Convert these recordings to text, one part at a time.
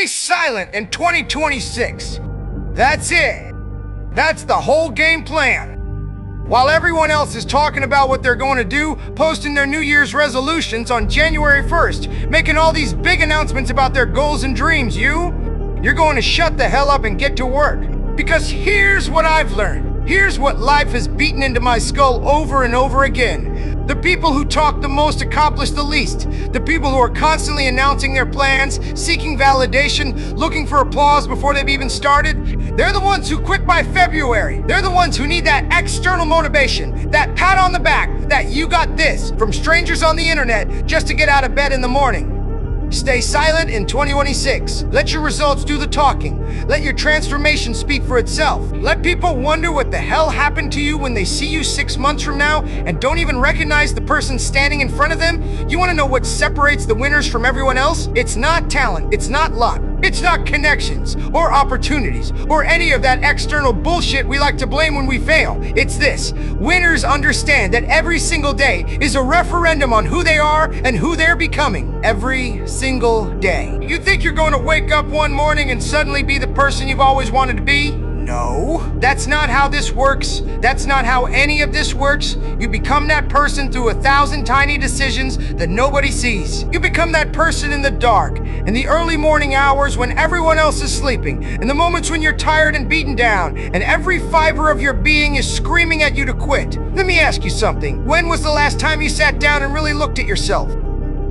silent in 2026. That's it. That's the whole game plan. While everyone else is talking about what they're going to do, posting their New Year's resolutions on January 1st, making all these big announcements about their goals and dreams, you're going to shut the hell up and get to work. Because here's what I've learned. Here's what life has beaten into my skull over and over again. The people who talk the most accomplish the least. The people who are constantly announcing their plans, seeking validation, looking for applause before they've even started, they're the ones who quit by February. They're the ones who need that external motivation, that pat on the back, that you got this from strangers on the internet just to get out of bed in the morning. Stay silent in 2026. Let your results do the talking. Let your transformation speak for itself. Let people wonder what the hell happened to you when they see you 6 months from now and don't even recognize the person standing in front of them. You want to know what separates the winners from everyone else? It's not talent. It's not luck. It's not connections or opportunities or any of that external bullshit we like to blame when we fail. It's this. Winners understand that every single day is a referendum on who they are and who they're becoming. Every single day. You think you're going to wake up one morning and suddenly be the person you've always wanted to be? No, that's not how this works. That's not how any of this works. You become that person through 1,000 tiny decisions that nobody sees. You become that person in the dark, in the early morning hours when everyone else is sleeping, in the moments when you're tired and beaten down, and every fiber of your being is screaming at you to quit. Let me ask you something. When was the last time you sat down and really looked at yourself?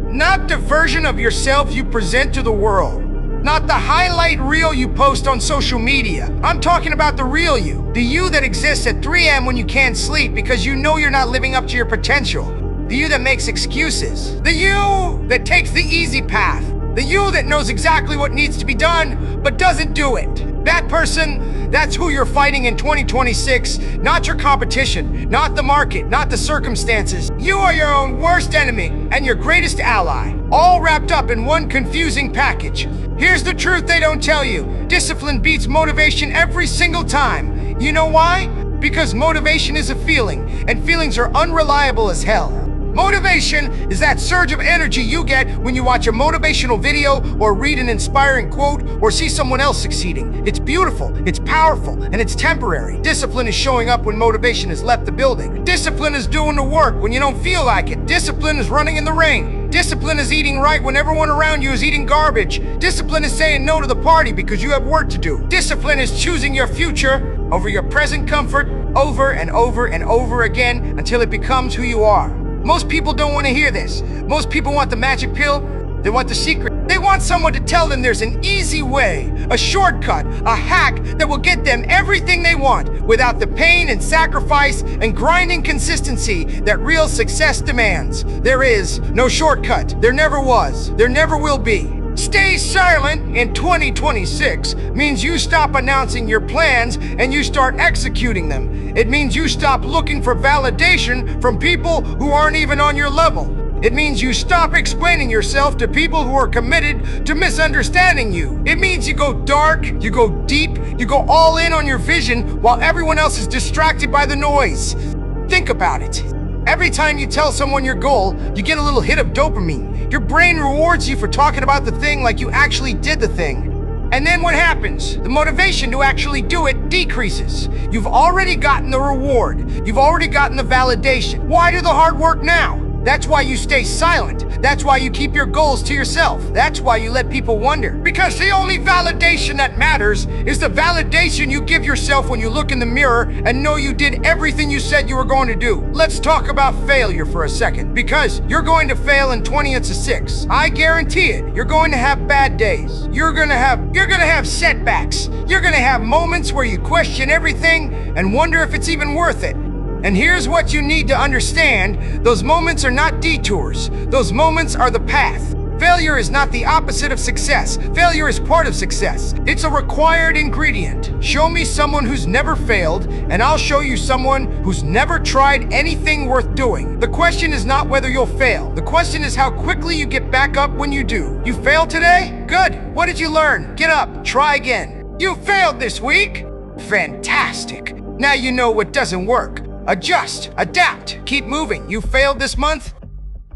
Not the version of yourself you present to the world. Not the highlight reel you post on social media. I'm talking about the real you. The you that exists at 3 a.m. when you can't sleep because you know you're not living up to your potential. The you that makes excuses. The you that takes the easy path. The you that knows exactly what needs to be done, but doesn't do it. That person, that's who you're fighting in 2026. Not your competition, not the market, not the circumstances. You are your own worst enemy and your greatest ally. All wrapped up in one confusing package. Here's the truth they don't tell you. Discipline beats motivation every single time. You know why? Because motivation is a feeling, and feelings are unreliable as hell. Motivation is that surge of energy you get when you watch a motivational video or read an inspiring quote or see someone else succeeding. It's beautiful, it's powerful, and it's temporary. Discipline is showing up when motivation has left the building. Discipline is doing the work when you don't feel like it. Discipline is running in the rain. Discipline is eating right when everyone around you is eating garbage. Discipline is saying no to the party because you have work to do. Discipline is choosing your future over your present comfort over and over and over again until it becomes who you are. Most people don't want to hear this. Most people want the magic pill. They want the secret. They want someone to tell them there's an easy way, a shortcut, a hack that will get them everything they want without the pain and sacrifice and grinding consistency that real success demands. There is no shortcut. There never was. There never will be. Stay silent in 2026 means you stop announcing your plans and you start executing them. It means you stop looking for validation from people who aren't even on your level. It means you stop explaining yourself to people who are committed to misunderstanding you. It means you go dark, you go deep, you go all in on your vision while everyone else is distracted by the noise. Think about it. Every time you tell someone your goal, you get a little hit of dopamine. Your brain rewards you for talking about the thing like you actually did the thing. And then what happens? The motivation to actually do it decreases. You've already gotten the reward. You've already gotten the validation. Why do the hard work now? That's why you stay silent. That's why you keep your goals to yourself. That's why you let people wonder. Because the only validation that matters is the validation you give yourself when you look in the mirror and know you did everything you said you were going to do. Let's talk about failure for a second. Because you're going to fail in 2026. I guarantee it. You're going to have bad days. You're gonna have setbacks. You're gonna have moments where you question everything and wonder if it's even worth it. And here's what you need to understand. Those moments are not detours. Those moments are the path. Failure is not the opposite of success. Failure is part of success. It's a required ingredient. Show me someone who's never failed, and I'll show you someone who's never tried anything worth doing. The question is not whether you'll fail. The question is how quickly you get back up when you do. You failed today? Good. What did you learn? Get up. Try again. You failed this week? Fantastic. Now you know what doesn't work. Adjust, adapt, keep moving. You failed this month?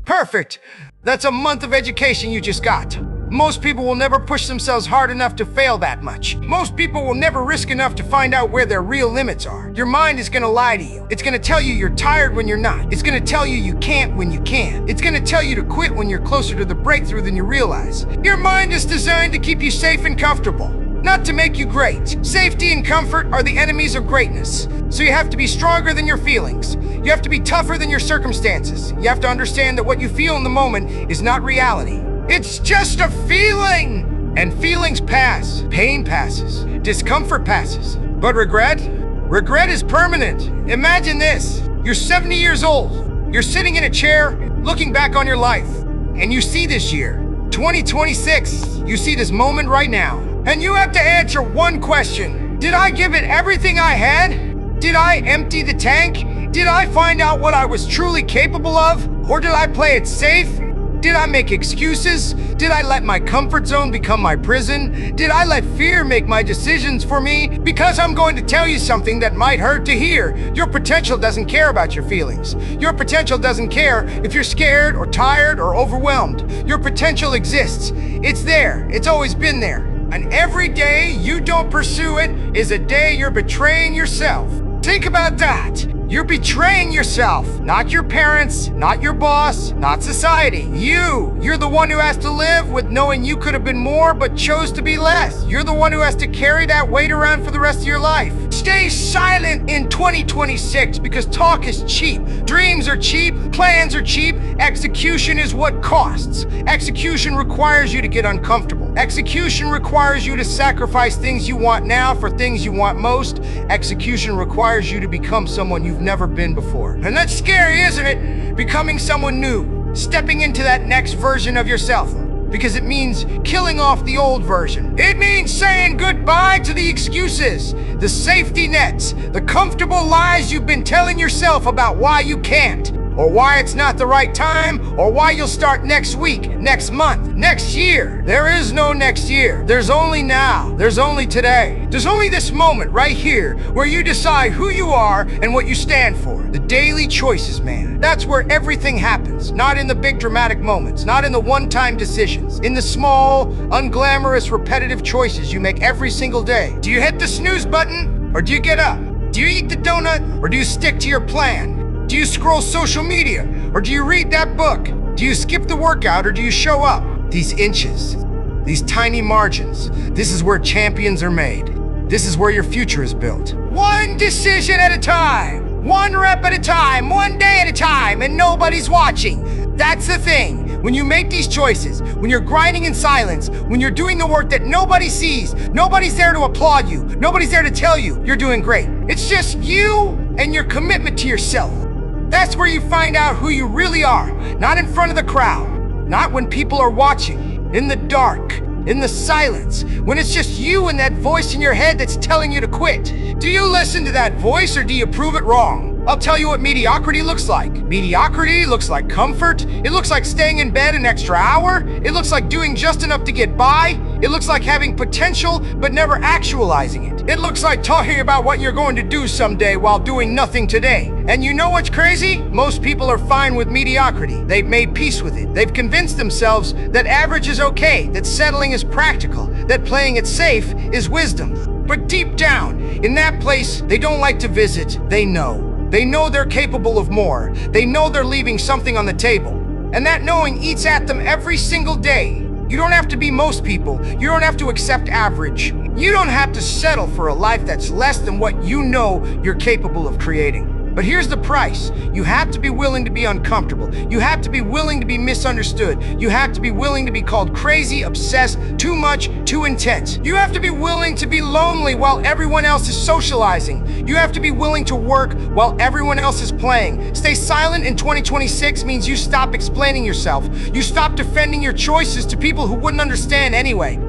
Perfect. That's a month of education you just got. Most people will never push themselves hard enough to fail that much. Most people will never risk enough to find out where their real limits are. Your mind is gonna lie to you. It's gonna tell you you're tired when you're not. It's gonna tell you you can't when you can. It's gonna tell you to quit when you're closer to the breakthrough than you realize. Your mind is designed to keep you safe and comfortable, not to make you great. Safety and comfort are the enemies of greatness. So you have to be stronger than your feelings. You have to be tougher than your circumstances. You have to understand that what you feel in the moment is not reality. It's just a feeling! And feelings pass. Pain passes. Discomfort passes. But regret? Regret is permanent. Imagine this. You're 70 years old. You're sitting in a chair, looking back on your life. And you see this year, 2026. You see this moment right now. And you have to answer one question. Did I give it everything I had? Did I empty the tank? Did I find out what I was truly capable of? Or did I play it safe? Did I make excuses? Did I let my comfort zone become my prison? Did I let fear make my decisions for me? Because I'm going to tell you something that might hurt to hear. Your potential doesn't care about your feelings. Your potential doesn't care if you're scared or tired or overwhelmed. Your potential exists. It's there. It's always been there. And every day you don't pursue it is a day you're betraying yourself. Think about that. You're betraying yourself, not your parents, not your boss, not society. You're the one who has to live with knowing you could have been more but chose to be less. You're the one who has to carry that weight around for the rest of your life. Stay silent in 2026 because talk is cheap. Dreams are cheap, plans are cheap, execution is what costs. Execution requires you to get uncomfortable. Execution requires you to sacrifice things you want now for things you want most. Execution requires you to become someone you've never been before. And that's scary, isn't it? Becoming someone new, stepping into that next version of yourself. Because it means killing off the old version. It means saying goodbye to the excuses, the safety nets, the comfortable lies you've been telling yourself about why you can't, or why it's not the right time, or why you'll start next week, next month, next year. There is no next year. There's only now. There's only today. There's only this moment right here where you decide who you are and what you stand for. The daily choices, man. That's where everything happens. Not in the big dramatic moments, not in the one-time decisions, in the small, unglamorous, repetitive choices you make every single day. Do you hit the snooze button or do you get up? Do you eat the donut or do you stick to your plan? Do you scroll social media, or do you read that book? Do you skip the workout, or do you show up? These inches, these tiny margins, this is where champions are made. This is where your future is built. One decision at a time, one rep at a time, one day at a time, and nobody's watching. That's the thing. When you make these choices, when you're grinding in silence, when you're doing the work that nobody sees, nobody's there to applaud you, nobody's there to tell you you're doing great. It's just you and your commitment to yourself. That's where you find out who you really are, not in front of the crowd, not when people are watching, in the dark, in the silence, when it's just you and that voice in your head that's telling you to quit. Do you listen to that voice or do you prove it wrong? I'll tell you what mediocrity looks like. Mediocrity looks like comfort. It looks like staying in bed an extra hour. It looks like doing just enough to get by. It looks like having potential but never actualizing it. It looks like talking about what you're going to do someday while doing nothing today. And you know what's crazy? Most people are fine with mediocrity. They've made peace with it. They've convinced themselves that average is okay, that settling is practical, that playing it safe is wisdom. But deep down, in that place they don't like to visit, they know. They know they're capable of more. They know they're leaving something on the table. And that knowing eats at them every single day. You don't have to be most people. You don't have to accept average. You don't have to settle for a life that's less than what you know you're capable of creating. But here's the price. You have to be willing to be uncomfortable. You have to be willing to be misunderstood. You have to be willing to be called crazy, obsessed, too much, too intense. You have to be willing to be lonely while everyone else is socializing. You have to be willing to work while everyone else is playing. Stay silent in 2026 means you stop explaining yourself. You stop defending your choices to people who wouldn't understand anyway.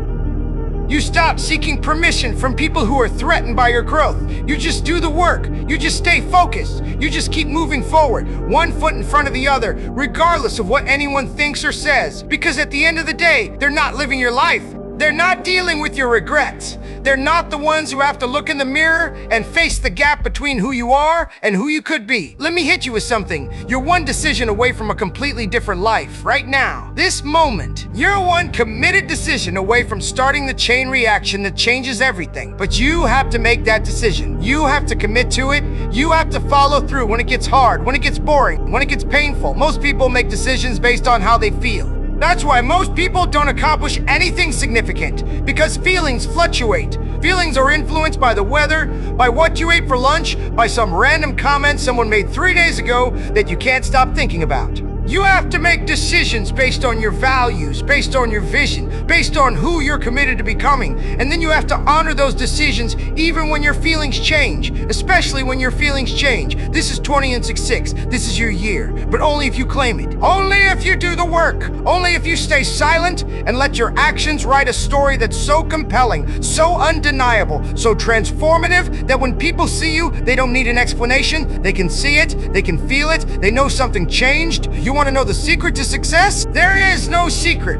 You stop seeking permission from people who are threatened by your growth. You just do the work. You just stay focused. You just keep moving forward, one foot in front of the other, regardless of what anyone thinks or says. Because at the end of the day, they're not living your life. They're not dealing with your regrets. They're not the ones who have to look in the mirror and face the gap between who you are and who you could be. Let me hit you with something. You're one decision away from a completely different life. Right now, this moment, you're one committed decision away from starting the chain reaction that changes everything. But you have to make that decision. You have to commit to it. You have to follow through when it gets hard, when it gets boring, when it gets painful. Most people make decisions based on how they feel. That's why most people don't accomplish anything significant, because feelings fluctuate. Feelings are influenced by the weather, by what you ate for lunch, by some random comment someone made 3 days ago that you can't stop thinking about. You have to make decisions based on your values, based on your vision, based on who you're committed to becoming. And then you have to honor those decisions even when your feelings change, especially when your feelings change. This is 2066. This is your year, but only if you claim it. Only if you do the work. Only if you stay silent and let your actions write a story that's so compelling, so undeniable, so transformative that when people see you, they don't need an explanation. They can see it, they can feel it, they know something changed. You want to know the secret to success? There is no secret.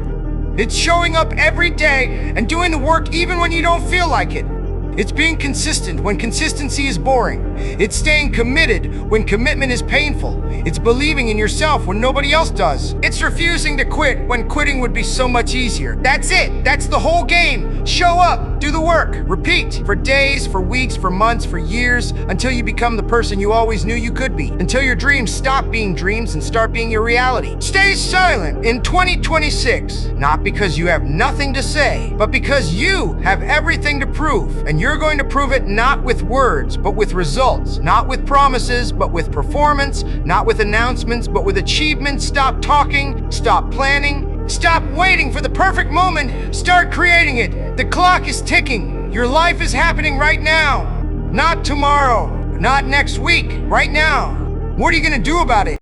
It's showing up every day and doing the work even when you don't feel like it. It's being consistent when consistency is boring. It's staying committed when commitment is painful. It's believing in yourself when nobody else does. It's refusing to quit when quitting would be so much easier. That's it. That's the whole game. Show up, do the work, repeat for days, for weeks, for months, for years, until you become the person you always knew you could be. Until your dreams stop being dreams and start being your reality. Stay silent in 2026, not because you have nothing to say, but because you have everything to prove. And you're going to prove it not with words, but with results. Not with promises, but with performance. Not with announcements, but with achievements. Stop talking, stop planning. Stop waiting for the perfect moment. Start creating it. The clock is ticking. Your life is happening right now. Not tomorrow. Not next week. Right now. What are you going to do about it?